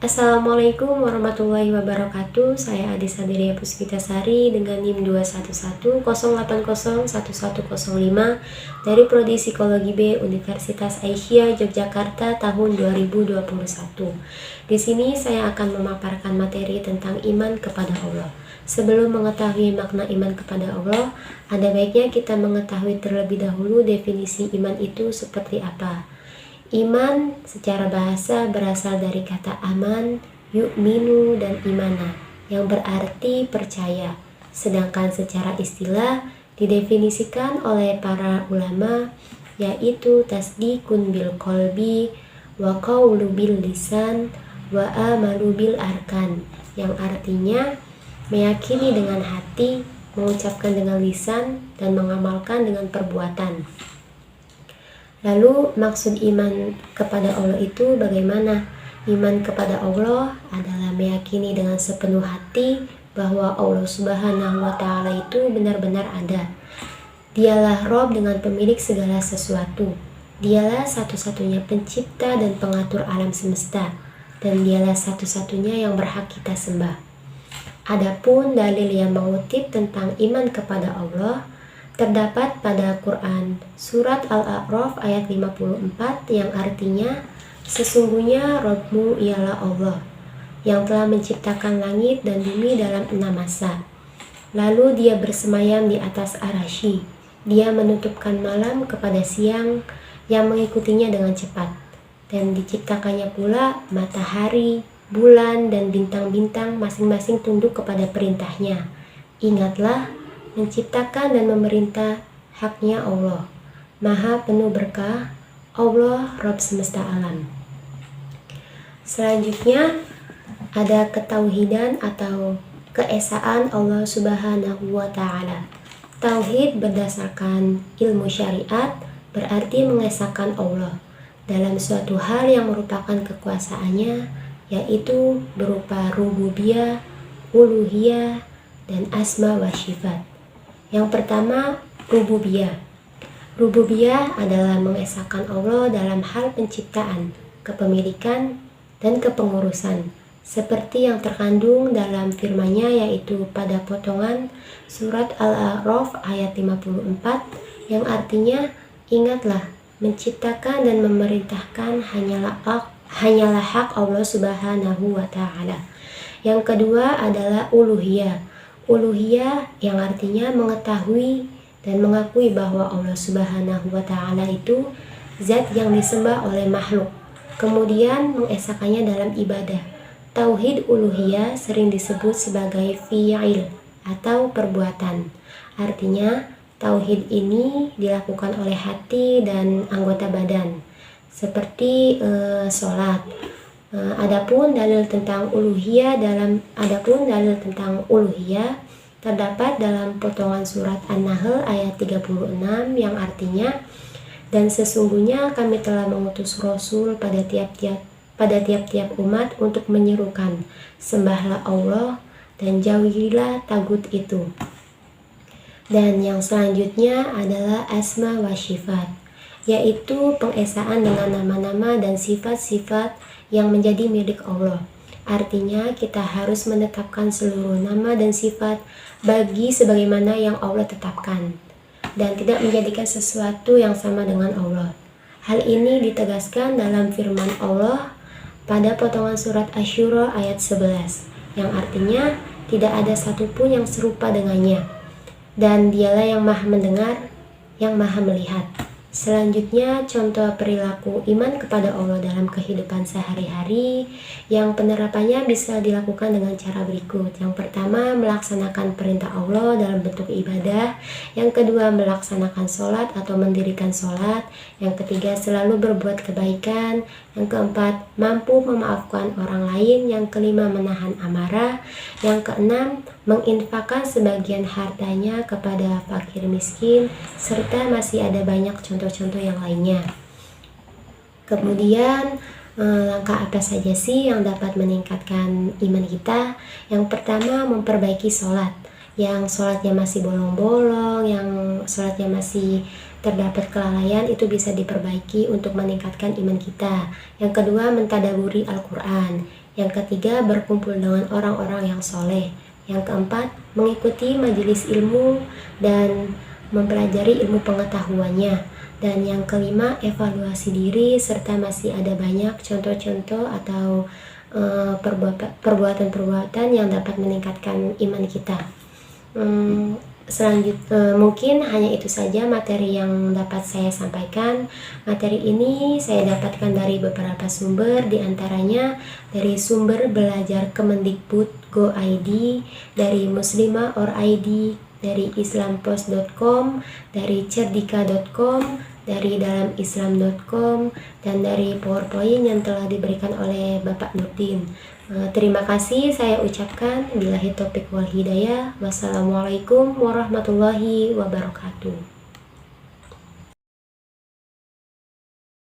Assalamualaikum warahmatullahi wabarakatuh. Saya Adisa Deria Puspitasari dengan NIM 21108011105 dari Prodi Psikologi B Universitas Aisyah Yogyakarta tahun 2021. Di sini saya akan memaparkan materi tentang iman kepada Allah. Sebelum mengetahui makna iman kepada Allah, ada baiknya kita mengetahui terlebih dahulu definisi iman itu seperti apa. Iman secara bahasa berasal dari kata aman, yu'minu, dan imana, yang berarti percaya. Sedangkan secara istilah didefinisikan oleh para ulama, yaitu tasdikun bil qalbi, wa qawlu bil lisan, wa amalu bil arkan, yang artinya meyakini dengan hati, mengucapkan dengan lisan, dan mengamalkan dengan perbuatan. Lalu maksud iman kepada Allah itu bagaimana? Iman kepada Allah adalah meyakini dengan sepenuh hati bahwa Allah Subhanahu wa Ta'ala itu benar-benar ada. Dialah Rob dengan pemilik segala sesuatu. Dialah satu-satunya pencipta dan pengatur alam semesta, dan dialah satu-satunya yang berhak kita sembah. Adapun dalil yang mengutip tentang iman kepada Allah terdapat pada Quran Surat Al-A'raf ayat 54 yang artinya, sesungguhnya Rabbmu ialah Allah yang telah menciptakan langit dan bumi dalam 6 masa. Lalu dia bersemayam di atas arasy. Dia menutupkan malam kepada siang yang mengikutinya dengan cepat. Dan diciptakannya pula matahari, bulan, dan bintang-bintang masing-masing tunduk kepada perintahnya. Ingatlah, menciptakan dan memerintah haknya Allah, Maha penuh berkah, Allah Rabb semesta alam. Selanjutnya ada ketauhidan atau keesaan Allah Subhanahu wa Ta'ala. Tauhid berdasarkan ilmu syariat berarti mengesahkan Allah dalam suatu hal yang merupakan kekuasaannya, yaitu berupa rububiyah, uluhiyah, dan asma wa sifat. Yang pertama, rububiyah. Rububiyah adalah mengesahkan Allah dalam hal penciptaan, kepemilikan, dan kepengurusan, seperti yang terkandung dalam firman-Nya, yaitu pada potongan surat Al-A'raf ayat 54 yang artinya, ingatlah, menciptakan dan memerintahkan hanyalah hak Allah Subhanahu wa Ta'ala. Yang kedua adalah uluhiyah. Uluhiyah yang artinya mengetahui dan mengakui bahwa Allah Subhanahu wa Ta'ala itu zat yang disembah oleh makhluk, kemudian mengesahkannya dalam ibadah. Tauhid uluhiyah sering disebut sebagai fi'il atau perbuatan. Artinya tauhid ini dilakukan oleh hati dan anggota badan, seperti sholat. Adapun dalil tentang uluhiyah terdapat dalam potongan surat An-Nahl ayat 36 yang artinya, dan sesungguhnya kami telah mengutus Rasul pada tiap-tiap umat untuk menyerukan, sembahlah Allah dan jauhilah tagut itu. Dan yang selanjutnya adalah asma wa sifat, yaitu pengesaan dengan nama-nama dan sifat-sifat yang menjadi milik Allah. Artinya kita harus menetapkan seluruh nama dan sifat bagi sebagaimana yang Allah tetapkan, dan tidak menjadikan sesuatu yang sama dengan Allah. Hal ini ditegaskan dalam firman Allah pada potongan surat Asy-Syura ayat 11 yang artinya, tidak ada satupun yang serupa dengannya, dan dialah yang maha mendengar, yang maha melihat. Selanjutnya, contoh perilaku iman kepada Allah dalam kehidupan sehari-hari yang penerapannya bisa dilakukan dengan cara berikut. Yang pertama, melaksanakan perintah Allah dalam bentuk ibadah. Yang kedua, melaksanakan sholat atau mendirikan sholat. Yang ketiga, selalu berbuat kebaikan. Yang keempat, mampu memaafkan orang lain. Yang kelima, menahan amarah. Yang keenam, menginfakkan sebagian hartanya kepada fakir miskin, serta masih ada banyak contoh-contoh yang lainnya. Kemudian langkah apa saja sih yang dapat meningkatkan iman kita? Yang pertama, memperbaiki sholat. Yang sholatnya masih bolong-bolong, yang sholatnya masih terdapat kelalaian, itu bisa diperbaiki untuk meningkatkan iman kita. Yang kedua, mentadaburi Al-Quran. Yang ketiga, berkumpul dengan orang-orang yang soleh. Yang keempat, mengikuti majelis ilmu dan mempelajari ilmu pengetahuannya. Dan yang kelima, evaluasi diri serta masih ada banyak contoh-contoh atau perbuatan-perbuatan yang dapat meningkatkan iman kita. Selanjutnya mungkin hanya itu saja materi yang dapat saya sampaikan. Materi ini saya dapatkan dari beberapa sumber, diantaranya dari sumber belajar Kemendikbud.go.id, dari Muslimah.or.id, dari islampost.com, dari cerdika.com, dari dalamislam.com, dan dari PowerPoint yang telah diberikan oleh Bapak Nurdin. Terima kasih saya ucapkan. Billahi taufiq wal hidayah. Wassalamualaikum warahmatullahi wabarakatuh.